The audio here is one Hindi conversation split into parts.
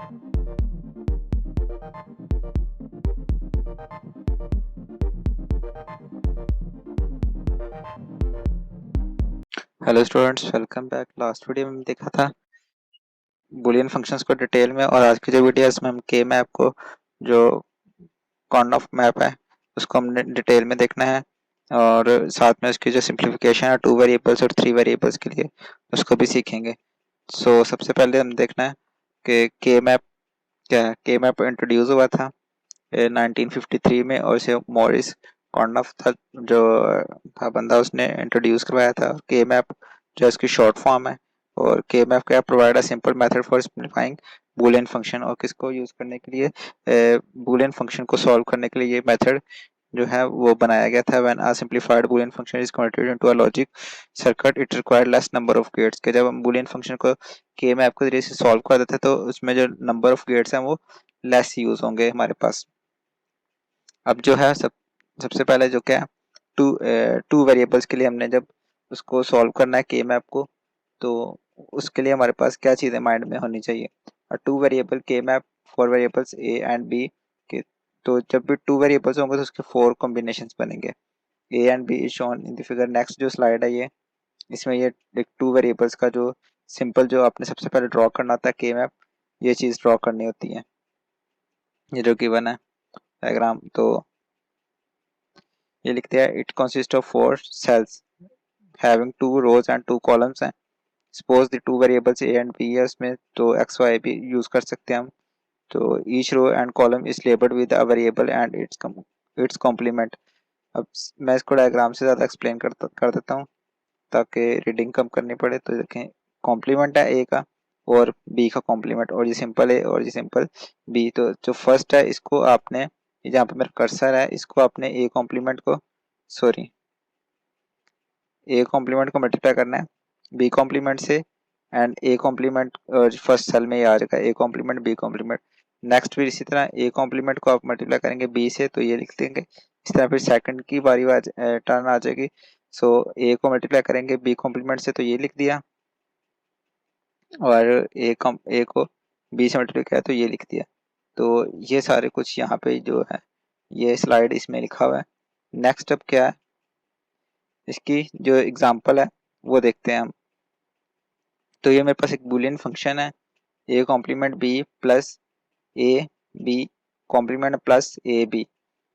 Hello students, welcome back. Last video में हमने देखा था बूलियन फंक्शंस को डिटेल में, और आज की जो वीडियो है इसमें हम के मैप को, जो कॉर्न ऑफ मैप है, उसको हमने डिटेल में देखना है। और साथ में उसकी जो सिंप्लीफिकेशन है 2 वेरिएबल्स और 3 वेरिएबल्स के लिए, उसको भी सीखेंगे। सो सबसे पहले हम देखना है कि के मैप क्या है। के मैप इंट्रोड्यूस हुआ था 1953 में, और इसे मॉरिस कॉर्नऑफ था जो था बंदा, उसने इंट्रोड्यूस करवाया था। के मैप जो इसकी शॉर्ट फॉर्म है। और के मैप क्या provide a simple method for simplifying Boolean function, और किसको यूज करने के लिए, बूलियन फंक्शन को सॉल्व करने के लिए ये मेथड जो है वो बनाया गया था। When a simplified Boolean function is converted into a logic circuit it required less number of gates, के जब हम बूलियन फंक्शन को के मैप के जरिए से सॉल्व कर देते हैं तो उसमें जो नंबर ऑफ गेट्स हैं वो लेस यूज होंगे हमारे पास। अब जो है सबसे पहले जो क्या है, टू वेरिएबल्स के लिए हमने जब उसको सॉल्व करना है के मैप को, तो उसके लिए हमारे पास क्या चीज़ें माइंड में होनी चाहिए। और टू वेरिएबल के map for variables A and B के, तो जब भी टू वेरिएबल्स होंगे तो उसके 4 कॉम्बिनेशंस बनेंगे। A and B is shown in the figure. Next जो स्लाइड है ये, इसमें ये एक टू वेरिएबल्स का जो सिंपल जो आपने सबसे पहले ड्रॉ करना था के मैप, ये चीज़ ड्रॉ करनी होती है। ये जो गिवन है डायग्राम, तो ये लिखते हैं it consist of 4 cells having 2 rows and 2 columns हैं। Suppose the two variables A and B है उसमें, तो एक्स वाई भी यूज कर सकते हैं हम। तो each row and column is labelled with a variable and its complement. अब मैं इसको डायग्राम से ज़्यादा एक्सप्लेन कर देता हूँ ताकि रीडिंग कम करनी पड़े। तो देखें, कॉम्प्लीमेंट है ए का और बी का कॉम्प्लीमेंट, और ये सिंपल ए और ये सिंपल बी। तो जो फर्स्ट है इसको आपने, ये जहाँ पे मेरा कर्सर है, इसको आपने ए कॉम्प्लीमेंट को, सॉरी, ए कॉम्प्लीमेंट को मल्टीप्लाई करना है बी कॉम्प्लीमेंट से, and A complement first cell में ही आ जाएगा, A complement B complement. Next फिर इसी तरह ए कॉम्प्लीमेंट को आप मल्टीप्लाई करेंगे बी से, तो ये लिख देंगे। इस तरह फिर सेकंड की बारी टर्न आ जाएगी। सो ए को मल्टीप्लाई करेंगे बी कॉम्प्लीमेंट से, तो ये लिख दिया, और ए को बी से मल्टीप्लाई किया तो ये लिख दिया। तो ये सारे कुछ यहाँ पे जो है ये स्लाइड इसमें लिखा हुआ है। नेक्स्ट अब क्या है, इसकी जो एग्जांपल है वो देखते हैं हम। तो ये मेरे पास एक बूलियन फंक्शन है, A complement B plus A B complement plus A B.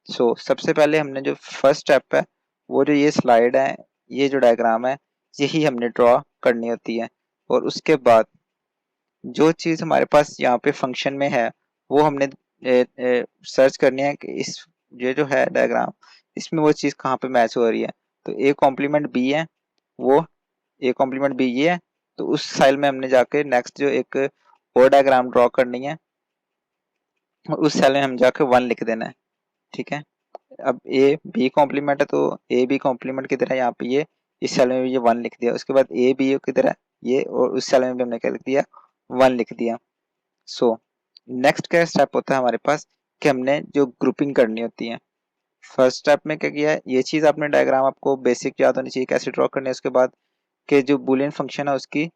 So सबसे पहले हमने जो फर्स्ट स्टेप है, वो जो ये स्लाइड है, ये जो डायग्राम है, यही हमने ड्रॉ करनी होती है। और उसके बाद जो चीज़ हमारे पास यहाँ पे फंक्शन में है वो हमने सर्च करनी है कि इस, ये जो है डायग्राम, इसमें वो चीज़ कहाँ पे मैच हो रही है। तो ए कॉम्प्लीमेंट बी है, वो ए कॉम्प्लीमेंट बी ये है, तो उस साइड में हमने जाके नेक्स्ट जो एक और डायग्राम ड्रॉ करनी है, और उस सेल में हम जाके 1 लिख देना है। ठीक है। अब ए बी कॉम्प्लीमेंट है, तो ए बी कॉम्प्लीमेंट किधर है, यहाँ पे ये इस सेल में भी ये 1 लिख दिया। उसके बाद ए बी किधर है, ये, और उस सेल में भी हमने क्या लिख दिया, 1 लिख दिया। सो नेक्स्ट क्या स्टेप होता है हमारे पास, कि हमने जो ग्रुपिंग करनी होती है। फर्स्ट स्टेप में क्या किया है, ये चीज़ आपने डायग्राम आपको बेसिक याद होनी चाहिए कैसे ड्रॉ करनी है। उसके बाद के जो बूलियन फंक्शन है उसकी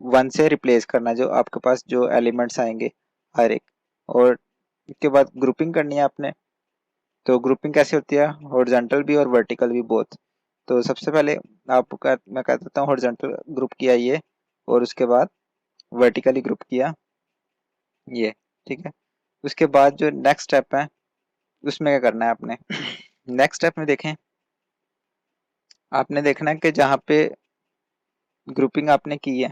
1 से रिप्लेस करना है, जो आपके पास जो एलिमेंट्स आएंगे हर एक। और इसके बाद ग्रुपिंग करनी है आपने। तो ग्रुपिंग कैसे होती है, हॉरिजॉन्टल भी और वर्टिकल भी बोथ। तो सबसे पहले मैं कह देता हूँ हॉरिजॉन्टल ग्रुप किया ये, और उसके बाद वर्टिकली ग्रुप किया ये। ठीक है। उसके बाद जो नेक्स्ट स्टेप है उसमें क्या करना है आपने नेक्स्ट स्टेप में देखें, आपने देखना है कि जहाँ पे ग्रुपिंग आपने की है,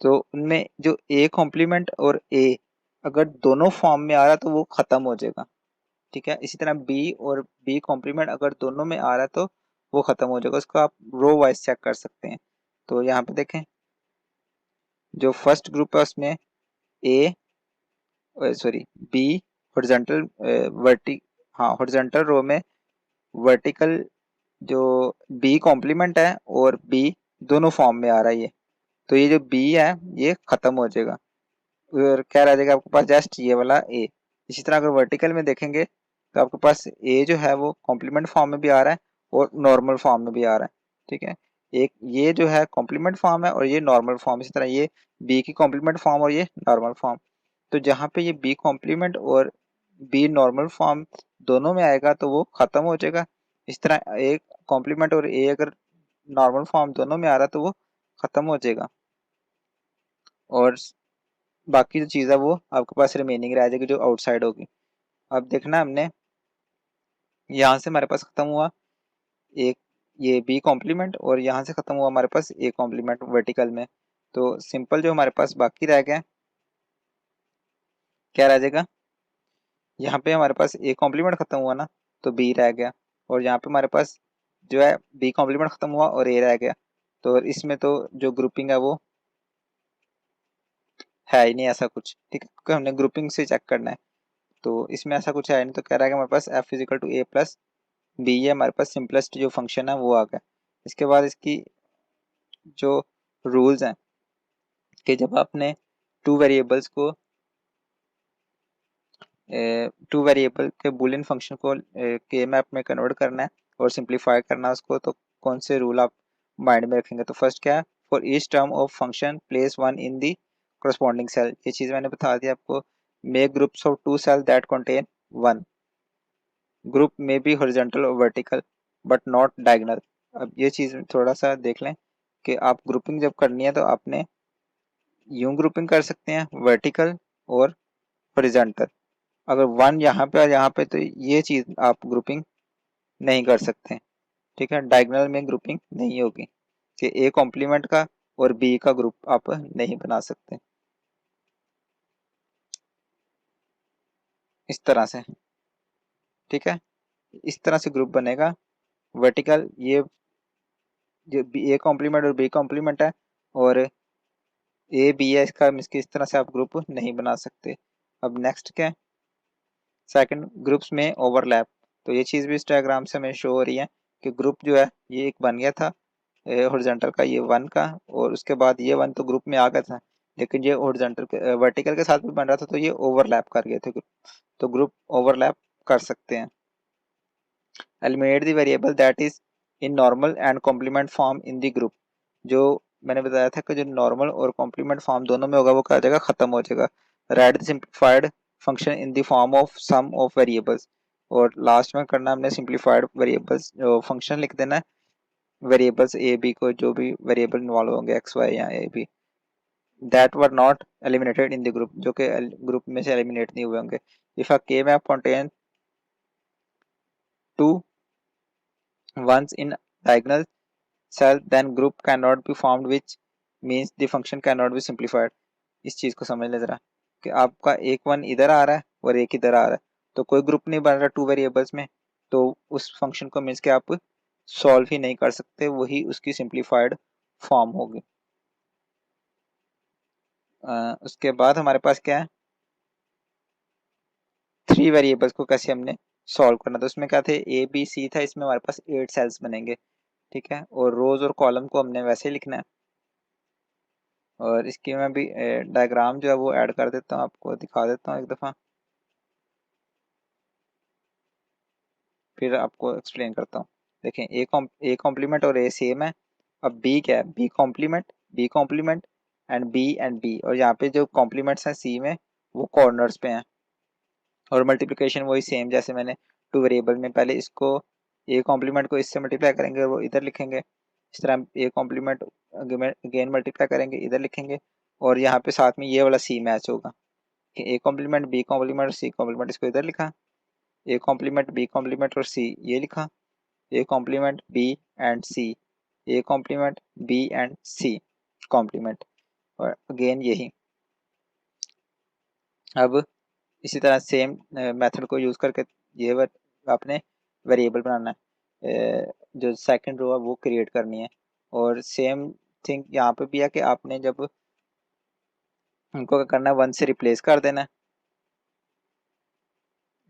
तो उनमें जो ए कॉम्प्लीमेंट और ए अगर दोनों फॉर्म में आ रहा है तो वो खत्म हो जाएगा। ठीक है। इसी तरह बी और बी कॉम्प्लीमेंट अगर दोनों में आ रहा है तो वो खत्म हो जाएगा। उसको आप रो वाइज चेक कर सकते हैं। तो यहाँ पे देखें, जो फर्स्ट ग्रुप है उसमें ए, सॉरी, बी हॉरिजॉन्टल, वर्टी हाँ हॉरिजॉन्टल रो में वर्टिकल जो बी कॉम्प्लीमेंट है और बी दोनों फॉर्म में आ रहा है ये। तो ये जो बी है ये खत्म हो जाएगा, और क्या रह जाएगा आपके पास, जस्ट ये वाला ए। इसी तरह अगर वर्टिकल में देखेंगे तो आपके पास ए जो है वो कॉम्प्लीमेंट फॉर्म में भी आ रहा है और नॉर्मल फॉर्म में भी आ रहा है। ठीक है। एक ये जो है कॉम्प्लीमेंट फॉर्म है और ये नॉर्मल फॉर्म, इसी तरह ये बी की कॉम्प्लीमेंट फॉर्म और ये नॉर्मल फॉर्म। तो जहाँ पे ये बी कॉम्प्लीमेंट और बी नॉर्मल फॉर्म दोनों में आएगा तो वो खत्म हो जाएगा। इस तरह ए कॉम्प्लीमेंट और ए अगर नॉर्मल फॉर्म दोनों में आ रहा तो वो खत्म हो जाएगा, और बाकी जो चीज़ है वो आपके पास रिमेनिंग रह जाएगी जो आउटसाइड होगी। अब देखना हमने यहाँ से हमारे पास खत्म हुआ एक ये बी कॉम्प्लीमेंट, और यहाँ से खत्म हुआ हमारे पास ए कॉम्प्लीमेंट वर्टिकल में। तो सिंपल जो हमारे पास बाकी रह गया क्या रह जाएगा, यहाँ पे हमारे पास ए कॉम्प्लीमेंट खत्म हुआ ना तो बी रह गया, और यहाँ पे हमारे पास जो है बी कॉम्प्लीमेंट खत्म हुआ और ए रह गया। तो इसमें तो जो ग्रुपिंग है वो है ही नहीं ऐसा कुछ, ठीक है, क्योंकि हमने ग्रुपिंग से चेक करना है। तो इसमें ऐसा कुछ है नहीं, तो क्या रहेगा हमारे पास F equal to A plus B, ये हमारे पास सिंपलेस्ट जो फंक्शन है वो आ गया। इसके बाद इसकी जो रूल्स हैं कि जब आपने टू वेरिएबल्स को टू वेरिएबल के बुलियन फंक्शन को के मैप में कन्वर्ट करना है और सिंप्लीफाई करना है उसको, तो कौन से रूल आप माइंड में रखेंगे। तो फर्स्ट क्या है, for each term of function place one in the corresponding cell, ये चीज़ मैंने बता दी आपको। Make groups of two cell that contain one, group में बी हॉरिजॉन्टल और वर्टिकल बट नॉट डायगोनल। अब ये चीज़ थोड़ा सा देख लें कि आप ग्रुपिंग जब करनी है तो आपने यूं ग्रुपिंग कर सकते हैं वर्टिकल और हॉरिजॉन्टल। अगर वन यहाँ पे और यहाँ पे तो ये चीज़ आप ग्रुपिंग नहीं कर सकते, ठीक है, डायगोनल में ग्रुपिंग नहीं होगी कि ए कॉम्प्लीमेंट का और बी का ग्रुप आप नहीं बना सकते इस तरह से, ठीक है। इस तरह से ग्रुप बनेगा वर्टिकल, ये जो ए कॉम्प्लीमेंट और बी कॉम्प्लीमेंट है और ए बी है इसका मीन्स कि इस तरह से आप ग्रुप नहीं बना सकते। अब नेक्स्ट क्या है, सेकंड ग्रुप्स में ओवरलैप। तो ये चीज़ भी इस डायग्राम से हमें शो हो रही है कि ग्रुप जो है ये एक बन गया था हॉरिजॉन्टल का, ये वन का, और उसके बाद ये वन तो ग्रुप में आ गया था, लेकिन ये हॉरिजॉन्टल वर्टिकल के साथ भी बन रहा था तो ये ओवरलैप कर गए थे ग्रुप, तो ग्रुप ओवरलैप कर सकते हैं। Eliminate the variable that is in normal and complement form in the group. जो मैंने बताया था कि जो नॉर्मल और कॉम्प्लीमेंट फॉर्म दोनों में होगा वो क्या हो जाएगा, खत्म हो जाएगा। Write the simplified function in the form of sum of variables, और लास्ट में करना हमने सिंप्लीफाइड वेरिएबल्स फंक्शन लिख देना है वेरिएबल्स ए बी को, जो भी वेरिएबल इन्वॉल्व होंगे एक्स वाई या A B, that were not eliminated in the group, जो कि ग्रुप में से एलिमिनेट नहीं हुए होंगे। If a K map contain two ones in diagonal cell then group cannot be formed which means the function cannot be simplified। इस चीज को समझ ले जरा कि आपका एक वन इधर आ रहा है और एक इधर आ रहा है तो कोई ग्रुप नहीं बन रहा टू वेरिएबल्स में, तो उस फंक्शन को मीन्स कि आप सॉल्व ही नहीं कर सकते, वही उसकी सिंप्लीफाइड फॉर्म होगी। उसके बाद हमारे पास क्या है, थ्री वेरिएबल्स को कैसे हमने सॉल्व करना, तो उसमें क्या थे ए बी सी था, इसमें हमारे पास 8 सेल्स बनेंगे, ठीक है, और रोज और कॉलम को हमने वैसे ही लिखना है। और इसकी मैं भी डायग्राम जो है वो ऐड कर देता हूँ, आपको दिखा देता हूँ एक दफ़ा, फिर आपको एक्सप्लेन करता हूँ। देखें ए कॉम्प्लीमेंट और ए सेम है। अब बी क्या है, बी कॉम्प्लीमेंट एंड बी, और यहाँ पे जो कॉम्प्लीमेंट्स हैं सी में वो कॉर्नर्स पे हैं, और मल्टीप्लिकेशन वही सेम जैसे मैंने टू वेरिएबल में पहले इसको ए कॉम्प्लीमेंट को इससे मल्टीप्लाई करेंगे और वो इधर लिखेंगे, इस तरह ए कॉम्प्लीमेंट अगेन मल्टीप्लाई करेंगे इधर लिखेंगे, और यहाँ पे साथ में ये वाला सी मैच होगा कि A complement B complement C complement, इसको इधर लिखा, ए कॉम्प्लीमेंट बी कॉम्प्लीमेंट और सी ये लिखा, A complement B and C, A complement B and C complement, और अगेन यही। अब इसी तरह सेम मेथड को यूज़ करके ये आपने वेरिएबल बनाना है, जो सेकंड रो है वो क्रिएट करनी है, और सेम थिंग यहाँ पे भी है कि आपने जब उनको क्या करना है वन से रिप्लेस कर देना है,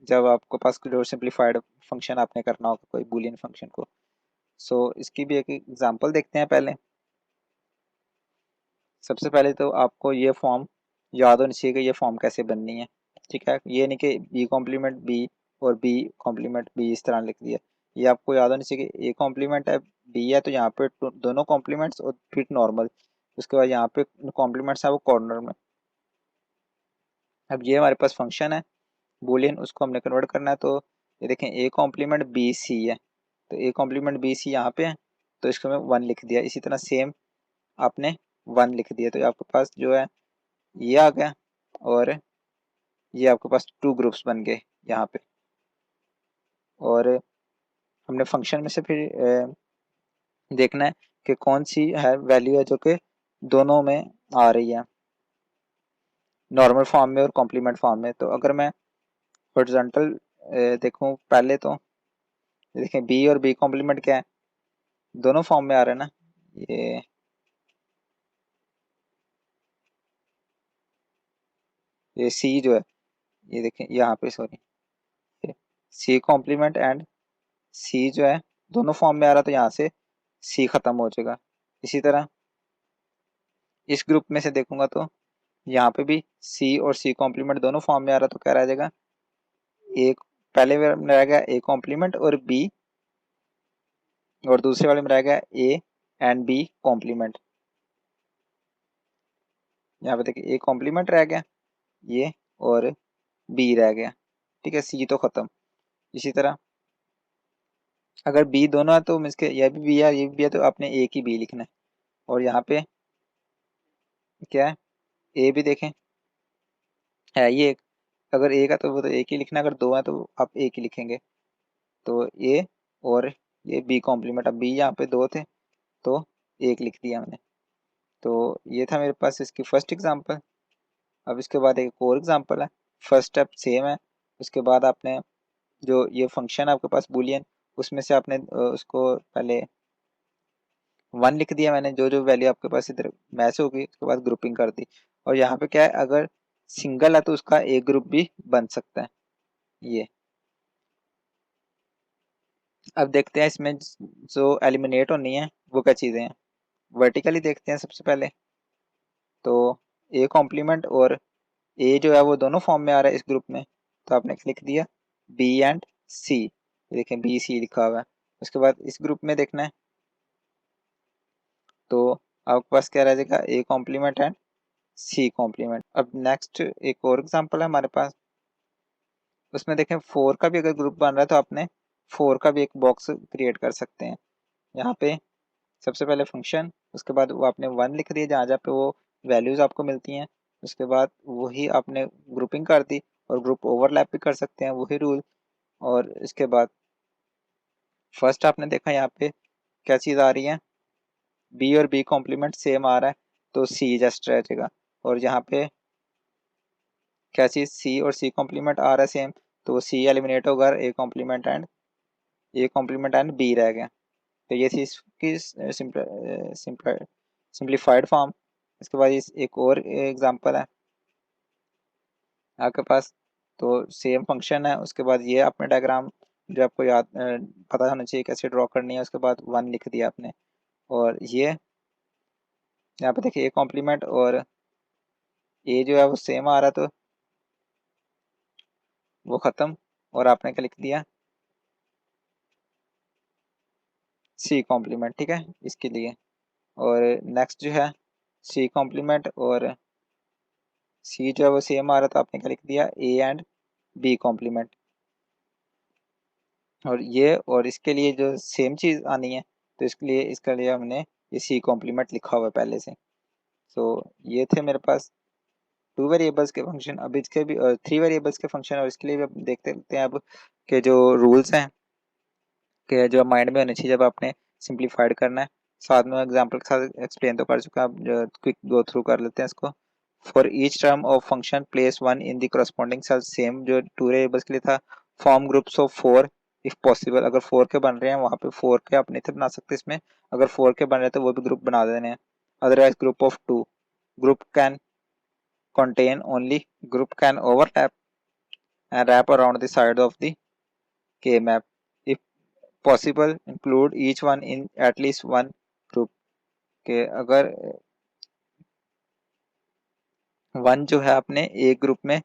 जब आपके पास कोई सिंप्लीफाइड फंक्शन आपने करना होगा कोई बूलियन फंक्शन को। सो इसकी भी एक एग्जांपल देखते हैं पहले। सबसे पहले तो आपको ये फॉर्म याद होनी चाहिए कि ये फॉर्म कैसे बननी है, ठीक है, ये नहीं कि बी कॉम्प्लीमेंट बी और बी कॉम्प्लीमेंट बी इस तरह लिख दिया। ये आपको याद होनी चाहिए कि ए कॉम्प्लीमेंट है बी है तो यहाँ पे दोनों कॉम्प्लीमेंट्स और फिर नॉर्मल, उसके बाद यहाँ पे कॉम्प्लीमेंट्स है वो कॉर्नर में। अब ये हमारे पास फंक्शन है बूलियन, उसको हमने कन्वर्ट करना है। तो ये देखें ए कॉम्प्लीमेंट बी सी है, तो ए कॉम्प्लीमेंट बी सी यहाँ पे है, तो इसको मैं 1 लिख दिया। इसी तरह सेम आपने 1 लिख दिया, तो आपके पास जो है ये आ गया, और ये आपके पास 2 ग्रुप्स बन गए यहाँ पे। और हमने फंक्शन में से फिर देखना है कि कौन सी है वैल्यू है जो कि दोनों में आ रही है, नॉर्मल फॉर्म में और कॉम्प्लीमेंट फॉर्म में। तो अगर मैं हॉरिजॉन्टल देखूं पहले, तो देखें बी और बी कॉम्प्लीमेंट क्या है, दोनों फॉर्म में आ रहे हैं ना। ये सी जो है, ये देखें यहाँ पे, सॉरी, सी कॉम्प्लीमेंट एंड सी जो है दोनों फॉर्म में आ रहा, तो यहाँ से सी खत्म हो जाएगा। इसी तरह इस ग्रुप में से देखूंगा तो यहाँ पे भी सी और सी कॉम्प्लीमेंट दोनों फॉर्म में आ रहा, तो क्या रह जाएगा, एक पहले में रह गया ए कॉम्प्लीमेंट और बी, और दूसरे वाले में रह गया ए एंड बी कॉम्प्लीमेंट। यहाँ पे देखिए ए कॉम्प्लीमेंट रह गया ये, और बी रह गया, ठीक है, सी तो खत्म। इसी तरह अगर बी दोनों है तो मीन्स के यह भी बी है ये भी बी है, तो आपने ए की बी लिखना है। और यहाँ पे क्या है, ए भी देखें है ये एक, अगर ए का तो वो तो एक ही लिखना है, अगर दो है तो आप एक ही लिखेंगे। तो ए और ये बी कॉम्प्लीमेंट, अब बी यहाँ पे दो थे तो एक लिख दिया हमने। तो ये था मेरे पास इसकी फर्स्ट एग्जांपल। अब इसके बाद एक और एग्जांपल है, फर्स्ट स्टेप सेम है। उसके बाद आपने जो ये फंक्शन है आपके पास बूलियन, उसमें से आपने उसको पहले 1 लिख दिया मैंने, जो जो वैल्यू आपके पास इधर मैच होगी उसके बाद ग्रुपिंग कर दी। और यहाँ पे क्या है, अगर सिंगल है तो उसका एक ग्रुप भी बन सकता है ये। अब देखते हैं इसमें जो एलिमिनेट होनी है वो क्या चीज़ें हैं। वर्टिकली देखते हैं सबसे पहले, तो ए कॉम्प्लीमेंट और ए जो है वो दोनों फॉर्म में आ रहा है इस ग्रुप में, तो आपने लिख दिया बी एंड सी, देखें बी सी लिखा हुआ है। उसके बाद इस ग्रुप में देखना है, तो आपके पास क्या रह जाएगा, A complement and C complement. अब नेक्स्ट एक और एग्जांपल है हमारे पास, उसमें देखें 4 का भी अगर ग्रुप बन रहा है तो आपने 4 का भी एक बॉक्स क्रिएट कर सकते हैं। यहाँ पे सबसे पहले फंक्शन, उसके बाद वो आपने 1 लिख दिया जहाँ जहाँ पे वो वैल्यूज आपको मिलती हैं। उसके बाद वही आपने ग्रुपिंग कर दी, और ग्रुप ओवरलैप भी कर सकते हैं वही रूल। और इसके बाद फर्स्ट आपने देखा यहाँ पे क्या चीज़ आ रही है, बी और बी कॉम्प्लीमेंट सेम आ रहा है, तो सी जस्ट रह जाएगा। और यहाँ पे क्या चीज़, सी और सी कॉम्प्लीमेंट आ रहा है सेम, तो सी एलिमिनेट होगा, ए कॉम्प्लीमेंट एंड बी रह गया। तो ये थी इसकी सिंप्लीफाइड फॉर्म। इसके बाद इस एक और एग्जांपल है आपके पास, तो सेम फंक्शन है। उसके बाद ये आपने डायग्राम जो आपको याद पता होना चाहिए कैसे ड्रॉ करनी है, उसके बाद 1 लिख दिया आपने। और ये यहाँ पे देखिए ए कॉम्प्लीमेंट और ए जो है वो सेम आ रहा, तो वो ख़त्म, और आपने क्या लिख दिया, सी कॉम्प्लीमेंट, ठीक है इसके लिए। और नेक्स्ट जो है सी कॉम्प्लीमेंट और सी जो है वो सेम आ रहा था, आपने क्या लिख दिया, ए एंड बी कॉम्प्लीमेंट। और ये और इसके लिए जो सेम चीज़ आनी है, तो इसके लिए हमने ये सी कॉम्प्लीमेंट लिखा हुआ है पहले से। तो ये थे मेरे पास 2 वेरिएबल्स के फंक्शन। अब इसके भी 3 वेरिएबल्स के फंक्शन, और इसके लिए भी अब देखते हैं अब के जो रूल्स हैं कि जो माइंड में होने चाहिए जब आपने सिंप्लीफाइड करना है। साथ में एग्जांपल के साथ एक्सप्लेन तो कर चुका, अब क्विक गो थ्रू कर लेते हैं इसको। For each term of function place 1 in the corresponding cell, same जो 2 वेरिएबल्स के लिए था। Form groups of 4 if possible, अगर 4 के बन रहे हैं वहाँ पे 4 के आप नहीं थे बना सकते इसमें, अगर 4 के बन रहे हैं तो वो भी ग्रुप बना देने हैं। Otherwise group of 2, group can contain only, group can overlap and wrap around the side of the K map. If possible, include each one in at least one group. के अगर वन जो है अपने एक ग्रुप में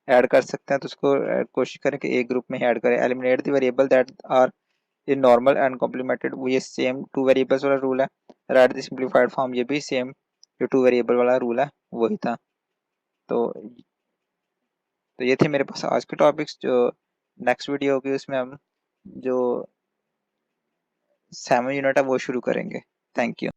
ऐड कर सकते हैं तो उसको कोशिश करें कि एक ग्रुप में ही ऐड करें। Eliminate the variable that are in normal and complemented, वो ये सेम 2 वेरिएबल्स वाला रूल है। राइट द सिंप्लीफाइड फॉर्म, ये भी सेम जो 2 वेरिएबल वाला रूल है वही था। तो ये थे मेरे पास आज के टॉपिक्स। जो नेक्स्ट वीडियो होगी उसमें हम जो 7 यूनिट है वो शुरू करेंगे। Thank you.